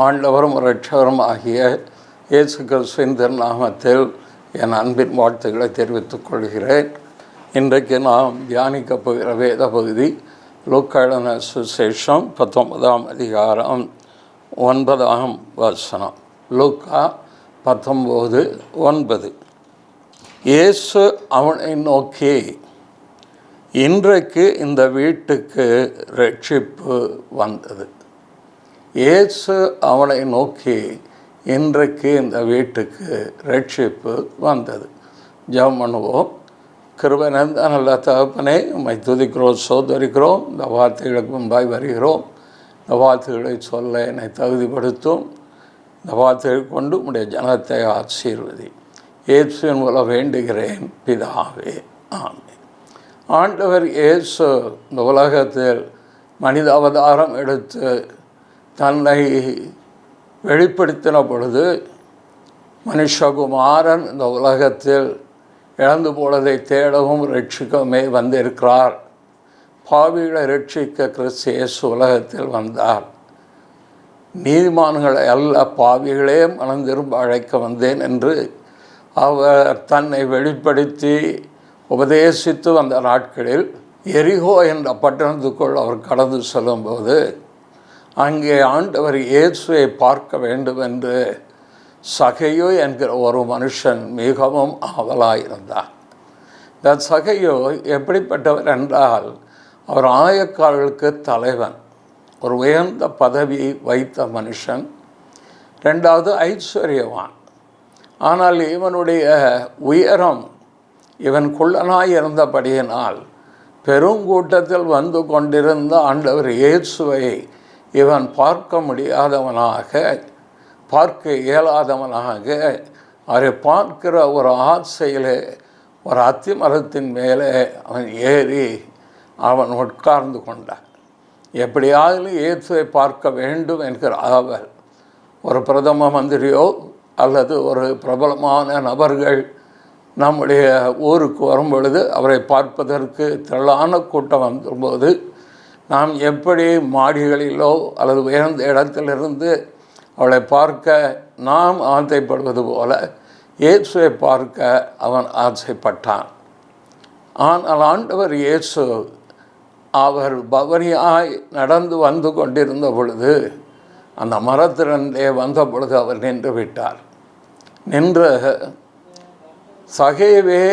ஆண்டவரும் இரட்சகரும் ஆகிய இயேசு கிறிஸ்துவின் திருநாமத்தில் என் அன்பின் வாழ்த்துக்களை தெரிவித்துக் கொள்கிறேன். இன்றைக்கு நாம் தியானிக்க போகிற வேத பகுதி லூக்கா எழுதின சுவிசேஷம் 19ஆம் அதிகாரம் 9ஆம் வசனம். லூக்கா 19:9. இயேசு அவனை நோக்கி, இன்றைக்கு இந்த வீட்டுக்கு ரட்சிப்பு வந்தது. இயேசு அவனை நோக்கி, இன்றைக்கு இந்த வீட்டுக்கு ரட்சிப்பு வந்தது. ஜெபம் பண்ணுவோம். கிருபை நிறைந்த நல்ல தகப்பனே, உம்மை துதிக்கிறோம், சோதரிக்கிறோம். இந்த வார்த்தைகளுக்கு முன்பாய் வருகிறோம். இந்த வார்த்தைகளை சொல்ல என்னை தகுதிப்படுத்தும். இந்த வார்த்தைகளை கொண்டு உம்முடைய ஜனத்தை ஆசீர்வதி. இயேசுவின் மூலம் வேண்டுகிறேன் பிதாவே, ஆமென். ஆண்டவர் இயேசு இந்த உலகத்தில் மனித அவதாரம் எடுத்து தன்னை வெளிப்படுத்தின பொழுது, மனுஷகுமாரன் இந்த உலகத்தில் இழந்து போனதை தேடவும் ரட்சிக்கவுமே வந்திருக்கிறார். பாவிகளை ரட்சிக்க கிறிஸ்து இயேசு உலகத்தில் வந்தார். நீதிமான்களை அல்ல, பாவிகளே மனம் திரும்ப அழைக்க வந்தேன் என்று அவர் தன்னை வெளிப்படுத்தி உபதேசித்து வந்த நாட்களில் எரிகோ என்ற பட்டணத்துக்குள் அவர் கடந்து செல்லும்போது, அங்கே ஆண்டவர் இயேசுவை பார்க்க வேண்டும் என்று சகையோ என்கிற ஒரு மனுஷன் மிகவும் ஆவலாயிருந்தார். இந்த சகையோ எப்படிப்பட்டவர் என்றால், அவர் ஆயக்காரர்களுக்கு தலைவன், ஒரு உயர்ந்த பதவி வைத்த மனுஷன். ரெண்டாவது ஐஸ்வர்யவான். ஆனால் இவனுடைய உயரம், இவன் குள்ளனாய் இருந்தபடியினால் பெருங்கூட்டத்தில் வந்து கொண்டிருந்த ஆண்டவர் இயேசுவை இவன் பார்க்க முடியாதவனாக, பார்க்க இயலாதவனாக, அவரை பார்க்கிற ஒரு ஆசையிலே ஒரு அத்தி மரத்தின் மேலே அவன் ஏறி அவன் உட்கார்ந்து கொண்டான். எப்படியாவது இயேசுவை பார்க்க வேண்டும் என்கிற ஆவல். ஒரு பிரதம மந்திரியோ அல்லது ஒரு பிரபலமான நபர்கள் நம்முடைய ஊருக்கு வரும் பொழுது அவரை பார்ப்பதற்கு திரளான கூட்டம் வந்தும்போது, நாம் எப்படி மாடிகளிலோ அல்லது உயர்ந்த இடத்திலிருந்து அவளை பார்க்க நாம் ஆசைப்படுவது போல இயேசுவை பார்க்க அவன் ஆசைப்பட்டான். ஆனால் ஆண்டவர் இயேசு அவர் பவனியாய் நடந்து வந்து கொண்டிருந்த பொழுது, அந்த மரத்திலிருந்தே வந்த பொழுது அவர் நின்று விட்டார். நின்று, சகேவே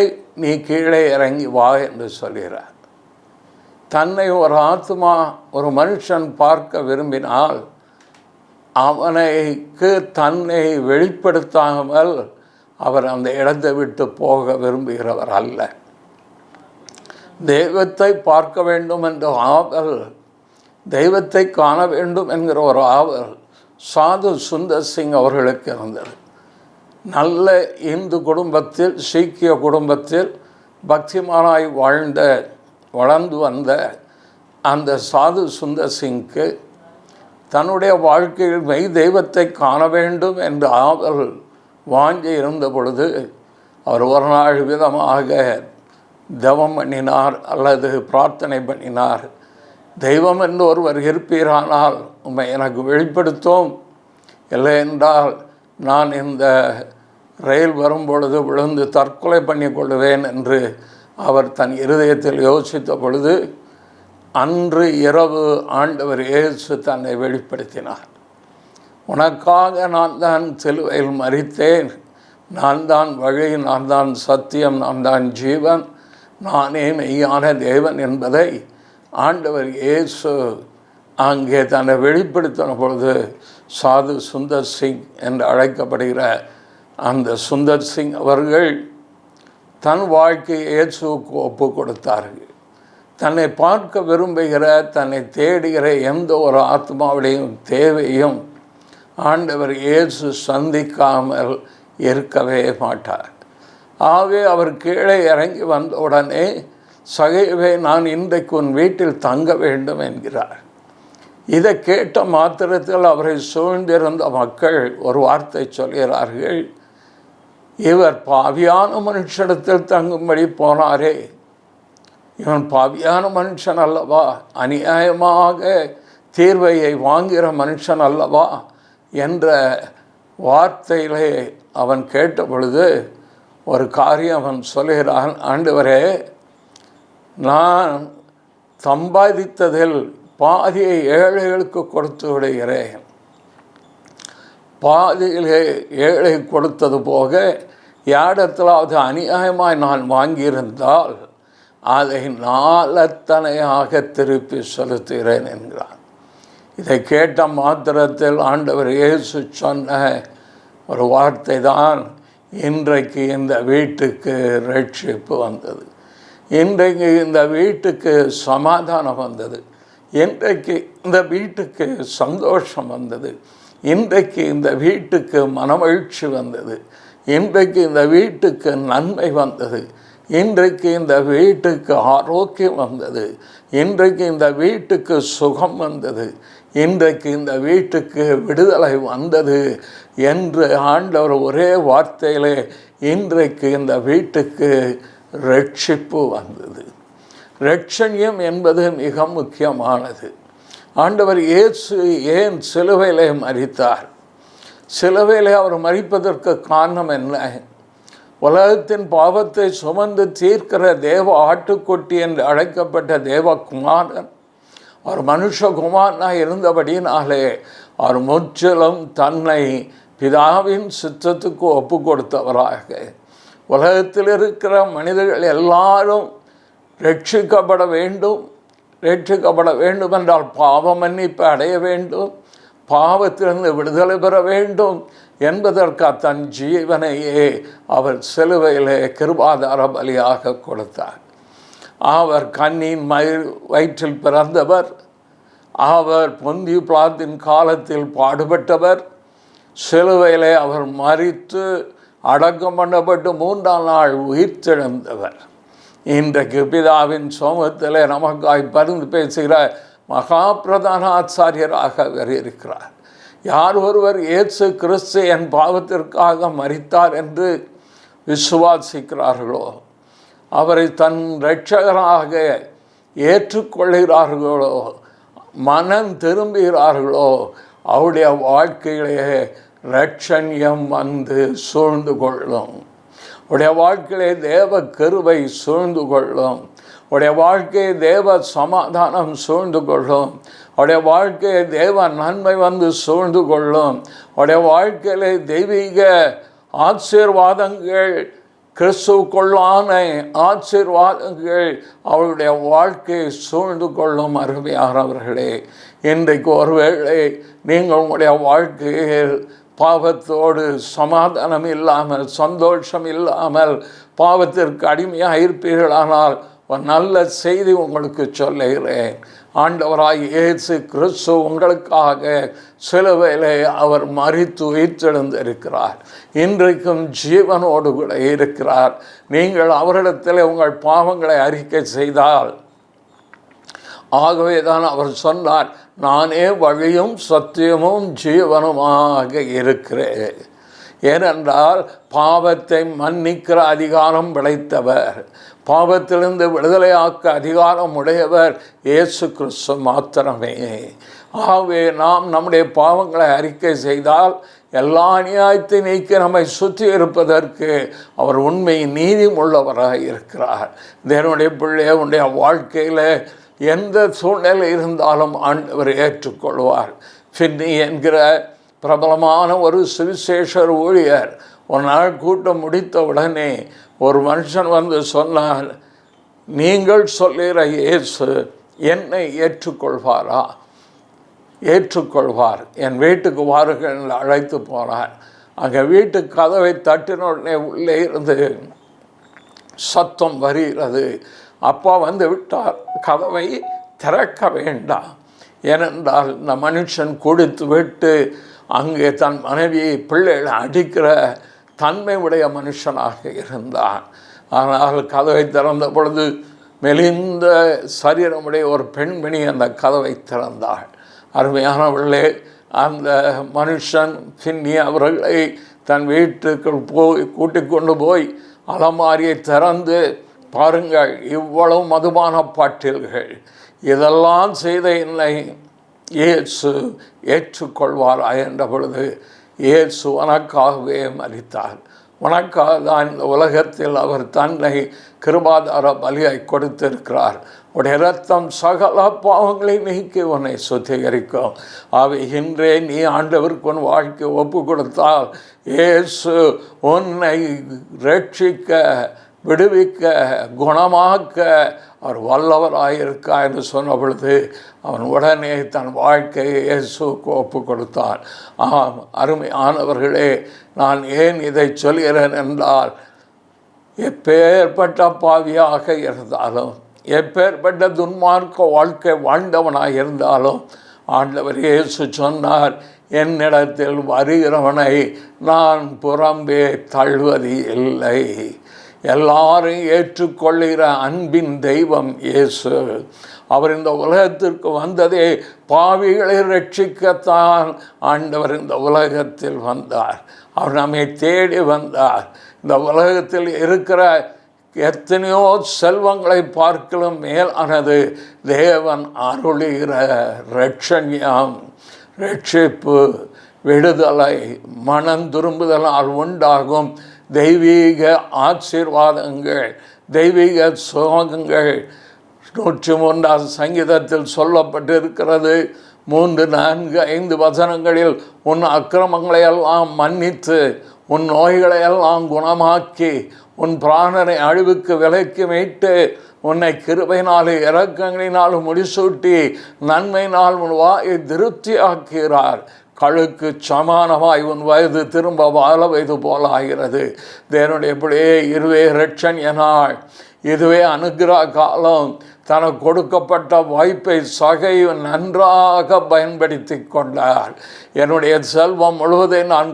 நீ கீழே இறங்கி வா என்று சொல்கிறார். தன்னை ஒரு ஆத்மா, ஒரு மனுஷன் பார்க்க விரும்பினால் அவனுக்கு தன்னை வெளிப்படுத்தாமல் அவர் அந்த இடத்தை விட்டு போக விரும்புகிறவர் அல்ல. தெய்வத்தை பார்க்க வேண்டும் என்ற ஆவல், தெய்வத்தை காண வேண்டும் என்கிற ஒரு ஆவல் சாது சுந்தர் சிங் அவர்களுக்கு இருந்தது. நல்ல இந்து குடும்பத்தில், சீக்கிய குடும்பத்தில் பக்திமானாய் வளர்ந்து வந்த அந்த சாது சுந்தர் சிங்க்கு தன்னுடைய வாழ்க்கையில் மெய் தெய்வத்தை காண வேண்டும் என்ற ஆவல் வாங்கி இருந்த பொழுது, அவர் ஒரு நாள் விதமாக தவம் பண்ணினார் அல்லது பிரார்த்தனை பண்ணினார். தெய்வம் என்று ஒருவர் இருப்பீரானால் உம்மை எனக்கு வெளிப்படுத்தும், இல்லை என்றால் நான் இந்த ரயில் வரும்பொழுது விழுந்து தற்கொலை பண்ணி கொள்வேன் என்று அவர் தன் இருதயத்தில் யோசித்த பொழுது, அன்று இரவு ஆண்டவர் இயேசு தன்னை வெளிப்படுத்தினார். உனக்காக நான் தான் சிலுவையில் மரித்தேன், நான் தான் வழி, நான் தான் சத்தியம், நான் தான் ஜீவன், நானே மெய்யான தேவன் என்பதை ஆண்டவர் இயேசு அங்கே தன்னை வெளிப்படுத்தின பொழுது, சாது சுந்தர் சிங் என்று அழைக்கப்படுகிற அந்த சுந்தர் சிங் அவர்கள் தன் வாழ்க்கையை இயேசுவுக்கு ஒப்பு கொடுத்தார்கள். தன்னை பார்க்க விரும்புகிற, தன்னை தேடுகிற எந்த ஒரு ஆத்மாவுடையும் தேவையும் ஆண்டவர் இயேசு சந்திக்காமல் இருக்கவே மாட்டார். ஆகவே அவர் கீழே இறங்கி வந்த உடனே, சகைவே நான் இன்றைக்கு உன் வீட்டில் தங்க வேண்டும் என்கிறார். இதை கேட்ட மாத்திரத்தில் அவரை சூழ்ந்திருந்த மக்கள் ஒரு வார்த்தை சொல்கிறார்கள், இவர் பாவியான மனுஷனிடத்தில் தங்கும்படி போனாரே, இவன் பாவியான மனுஷன் அல்லவா, அநியாயமாக தீர்வையை வாங்குகிற மனுஷன் அல்லவா, என்ற வார்த்தையிலே அவன் கேட்ட பொழுது ஒரு காரியம் அவன் சொல்கிறான், ஆண்டவரே, நான் சம்பாதித்ததில் பாதியை ஏழைகளுக்கு கொடுத்து விடுகிறேன். பாதியிலே ஏழை கொடுத்தது போக யாரிடத்திலாவது அநியாயமாய் நான் வாங்கியிருந்தால் அதை நாலத்தனையாக திருப்பி செலுத்துகிறேன் என்கிறான். இதை கேட்ட மாத்திரத்தில் ஆண்டவர் இயேசு சொன்ன ஒரு வார்த்தை தான் இன்றைக்கு இந்த வீட்டுக்கு ரட்சிப்பு வந்தது. இன்றைக்கு இந்த வீட்டுக்கு சமாதானம் வந்தது. இன்றைக்கு இந்த வீட்டுக்கு சந்தோஷம் வந்தது. இன்றைக்கு இந்த வீட்டுக்கு மனமகிழ்ச்சி வந்தது. இன்றைக்கு இந்த வீட்டுக்கு நன்மை வந்தது. இன்றைக்கு இந்த வீட்டுக்கு ஆரோக்கியம் வந்தது. இன்றைக்கு இந்த வீட்டுக்கு சுகம் வந்தது. இன்றைக்கு இந்த வீட்டுக்கு விடுதலை வந்தது என்று ஆண்டவர் ஒரே வார்த்தையிலே இன்றைக்கு இந்த வீட்டுக்கு ரட்சிப்பு வந்தது. ரட்சணியம் என்பது மிக முக்கியமானது. ஆண்டவர் இயேசு ஏன் சிலுவையிலே மரித்தார்? சிலுவையிலே அவர் மரிப்பதற்கு காரணம் என்ன? உலகத்தின் பாவத்தை சுமந்து தீர்க்கிற தேவ ஆட்டுக்குட்டி என்று அழைக்கப்பட்ட தேவகுமாரன் அவர் மனுஷகுமாரனாக இருந்தபடினாலே அவர் முற்றிலும் தன்னை பிதாவின் சித்தத்துக்கு ஒப்பு கொடுத்தவராக உலகத்தில் இருக்கிற மனிதர்கள் எல்லாரும் ரட்சிக்கப்பட வேண்டும். ரட்சிக்கப்பட வேண்டும் என்றால் பாவ மன்னிப்பை அடைய வேண்டும், பாவத்திலிருந்து விடுதலை பெற வேண்டும் என்பதற்கு தன் ஜீவனையே அவர் சிலுவையிலே கிருபாதார பலியாக கொடுத்தார். அவர் கன்னியின் வயிற்றில் பிறந்தவர். அவர் பொந்திய பிலாத்தின் காலத்தில் பாடுபட்டவர். சிலுவையிலே அவர் மரித்து அடக்கம் பண்ணப்பட்டு 3ஆம் நாள் உயிர்த்தெழுந்தவர். இன்றைக்கு பிதாவின் சமூகத்திலே நமக்காய் பரிந்து பேசுகிற மகா பிரதான ஆச்சாரியராக அவர் இருக்கிறார். யார் ஒருவர் இயேசு கிறிஸ்து என் பாவத்திற்காக மரித்தார் என்று விசுவாசிக்கிறார்களோ, அவரை தன் இரட்சகராக ஏற்றுக்கொள்கிறார்களோ, மனம் திரும்புகிறார்களோ, அவருடைய வாழ்க்கையிலே இரட்சண்யம் வந்து சூழ்ந்து கொள்ளும். உடைய வாழ்க்கையிலே தேவ கிருபை சூழ்ந்து கொள்ளும். உடைய வாழ்க்கையை தேவ சமாதானம் சூழ்ந்து கொள்ளும். உடைய வாழ்க்கையை தேவ நன்மை வந்து சூழ்ந்து கொள்ளும். உடைய வாழ்க்கையிலே தெய்வீக ஆசீர்வாதங்கள், கிறிஸ்துவுக்குள்ளான ஆசீர்வாதங்கள் அவருடைய வாழ்க்கையை சூழ்ந்து கொள்ளும். அருமையானவர்களே, இன்றைக்கு ஒருவேளை நீங்கள் உங்களுடைய வாழ்க்கையில் பாவத்தோடு சமாதானம் இல்லாமல், சந்தோஷம் இல்லாமல், பாவத்திற்கு அடிமையாக இருப்பீர்களானால் ஒரு நல்ல செய்தி உங்களுக்கு சொல்லுகிறேன். ஆண்டவராய் இயேசு கிறிஸ்து உங்களுக்காக சிலுவையிலே அவர் மரித்து உயிர்த்தெழுந்திருக்கிறார். இன்றைக்கும் ஜீவனோடு கூட இருக்கிறார். நீங்கள் அவரிடத்தில் உங்கள் பாவங்களை அறிக்கை செய்தால், ஆகவே தான் அவர் சொன்னார், நானே வழியும் சத்தியமும் ஜீவனுமாக இருக்கிறேன். ஏனென்றால் பாவத்தை மன்னிக்கிற அதிகாரம் படைத்தவர், பாவத்திலிருந்து விடுதலையாக்க அதிகாரம் உடையவர் இயேசு கிறிஸ்து மாத்திரமே. ஆகவே நாம் நம்முடைய பாவங்களை அறிக்கை செய்தால் எல்லா அநியாயத்தை நீக்கி நம்மை சுற்றி இருப்பதற்கு அவர் உண்மை நீதி உள்ளவராக இருக்கிறார். தேவனுடைய பிள்ளை உடைய வாழ்க்கையில் எந்த சூழ்நிலை இருந்தாலும் ஆண்டவர் ஏற்றுக்கொள்வார். ஃபின்னி என்கிற பிரபலமான ஒரு சுவிசேஷர் ஊழியர் ஒரு நாள் கூட்டம் முடித்த உடனே ஒரு மனுஷன் வந்து சொன்னார், நீங்கள் சொல்லுகிற இயேசு என்னை ஏற்றுக்கொள்வாரா? ஏற்றுக்கொள்வார், என் வீட்டுக்கு வாருங்கள் அழைத்து போனார். அங்கே வீட்டு கதவை தட்டின உடனே உள்ளே இருந்து சத்தம் வருகிறது. அப்பா வந்து விட்டார், கதவை திறக்க வேண்டாம். ஏனென்றால் இந்த மனுஷன் குடித்து விட்டு அங்கே தன் மனைவியை பிள்ளைகளை அடிக்கிற தன்மை உடைய மனுஷனாக இருந்தான். ஆனால் கதவை திறந்த பொழுது மெலிந்த சரீரமுடைய ஒரு பெண்மணி அந்த கதவை திறந்தாள். அருமையானவர்களே, அந்த மனுஷன் பின்னி அவர்களை தன் வீட்டுக்குள் கூட்டிக் கொண்டு போய் அலமாரியை திறந்து, பாருங்கள், இவ்வளவு மதுபான பாட்டில்கள், இதெல்லாம் செய்த என்னை இயேசு ஏற்றுக்கொள்வாரா என்ற பொழுது, இயேசு உனக்காகவே மரித்தார், உனக்காக தான் இந்த உலகத்தில் அவர் தன்னை கிருபாதார பலியாய் கொடுத்திருக்கிறார். உடைய இரத்தம் சகல பாவங்களை நீக்கி உன்னை சுத்திகரிக்கும். அவை இன்றே நீ ஆண்டவருக்கு உன் வாழ்க்கை ஒப்பு கொடுத்தால் இயேசு உன்னை ரட்சிக்க, விடுவிக்க, குணமாக்க அவர் வல்லவராயிருக்கா என்று சொன்ன பொழுது அவன் உடனே தன் வாழ்க்கையை இயேசுக்கு ஒப்பு கொடுத்தான். ஆம் அருமையானவர்களே, நான் ஏன் இதை சொல்கிறேன் என்றால், எப்பேற்பட்ட பாவியாக இருந்தாலும், எப்பேற்பட்ட துன்மார்க்க வாழ்க்கை வாழ்ந்தவனாக இருந்தாலும் ஆண்டவர் இயேசு சொன்னார், என்னிடத்தில் வருகிறவனை நான் புறம்பே தள்ளுவது இல்லை. எல்லாரையும் ஏற்றுக்கொள்கிற அன்பின் தெய்வம் இயேசு. அவர் இந்த உலகத்திற்கு வந்ததே பாவிகளை ரட்சிக்கத்தான் ஆண்டவர் இந்த உலகத்தில் வந்தார். அவர் நம்மை தேடி வந்தார். இந்த உலகத்தில் இருக்கிற எத்தனையோ செல்வங்களை பார்க்கலும் மேலானது தேவன் அருளுகிற ரட்சண்யம், ரட்சிப்பு, விடுதலை, மனம் திரும்புதலால் உண்டாகும் தெய்வீக ஆசீர்வாதங்கள், தெய்வீக சுகங்கள். 103 சங்கீதத்தில் சொல்லப்பட்டிருக்கிறது, 3, 4, 5 வசனங்களில் உன் அக்கிரமங்களை எல்லாம் மன்னித்து, உன் நோய்களை எல்லாம் குணமாக்கி, உன் பிராணனை அழிவுக்கு விலைக்கு மீட்டு, உன்னை கிருபையினாலும் இரக்கங்களினாலும் முடிசூட்டி, நன்மையினால் உன் வாயை திருப்தியாக்குகிறார். கழுக்கு சமானமாய் உன் வயது திரும்ப வாழ வயது போல ஆகிறது. தேவனுடைய பிள்ளையே, இதுவே இரட்சணிய நாள், இதுவே அனுக்கிரக காலம். தனக்கு கொடுக்கப்பட்ட வாய்ப்பை சகை நன்றாக பயன்படுத்தி கொண்டார். என்னுடைய செல்வம் முழுவதை நான்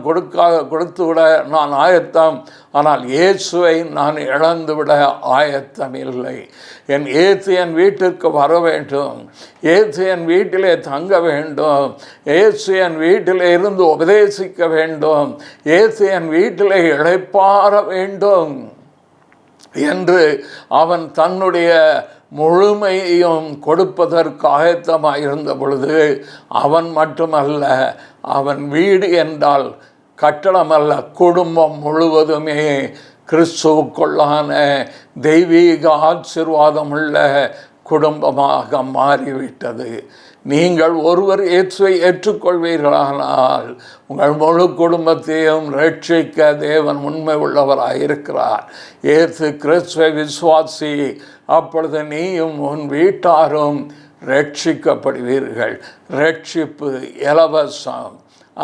கொடுத்துவிட நான் ஆயத்தம், ஆனால் இயேசுவை நான் இழந்துவிட ஆயத்தம் இல்லை. என் இயேசு என் வீட்டிற்கு வர வேண்டும், இயேசு என் வீட்டிலே தங்க வேண்டும், இயேசு என் வீட்டிலே இருந்து உபதேசிக்க வேண்டும், இயேசு என் வீட்டிலே இளைப்பாற வேண்டும் என்று அவன் தன்னுடைய முழுமையையும் கொடுப்பதற்கு ஆயத்தமாக இருந்த பொழுது, அவன் மட்டுமல்ல, அவன் வீடு என்றால் கட்டடமல்ல, குடும்பம் முழுவதுமே கிறிஸ்துவுக்குள்ளான தெய்வீக ஆசீர்வாதமுள்ள குடும்பமாக மாறிவிட்டது. நீங்கள் ஒருவர் இயேசுவை ஏற்றுக்கொள்வீர்களானால் உங்கள் முழு குடும்பத்தையும் ரட்சிக்க தேவன் உண்மை உள்ளவராக இருக்கிறார். இயேசு கிறிஸ்துவை விசுவாசி, அப்பொழுது நீயும் உன் வீட்டாரும் ரட்சிக்கப்படுவீர்கள். ரட்சிப்பு இலவசம்,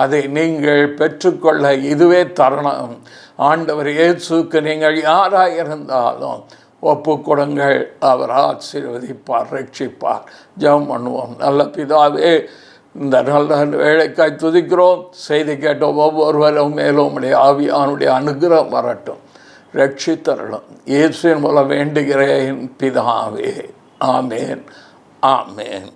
அதை நீங்கள் பெற்றுக்கொள்ள இதுவே தருணம். ஆண்டவர் இயேசுக்கு நீங்கள் யாராக இருந்தாலும் ஒப்பு கொடுங்கள், அவர் ஆசீர்வதிப்பார், ரட்சிப்பார். ஜெபம் பண்ணுவோம். நல்ல பிதாவே, இந்த நல்ல வேலைக்காய் துதிக்கிறோம். செய்தி கேட்ட ஒவ்வொருவரும் மேலும் உடைய ஆவியானுடைய அனுகிரகம் வரட்டும், ரட்சித்தரலும். இயேசுவின் மூலம் வேண்டுகிறேன் பிதாவே. ஆமேன், ஆமேன்.